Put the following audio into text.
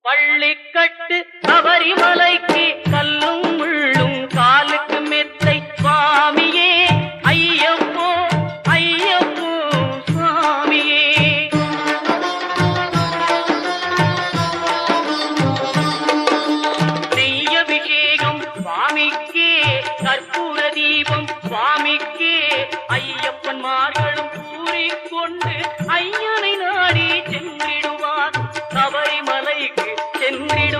பள்ளிக்கட்டு சபரிமலைக்கு கல்லும் முள்ளும் காலுக்கு மெத்தை சுவாமியே ஐயப்போ ஐயப்போ சுவாமியே. நெய்யபிஷேகம் சுவாமிக்கே கற்பூர தீபம் சுவாமிக்கே ஐயப்பன்மார்களும் கூறிக்கொண்டு ஐயனை நாடி சென்றிடுவார் சபரிமலைக்கு சென்றிடுவார்.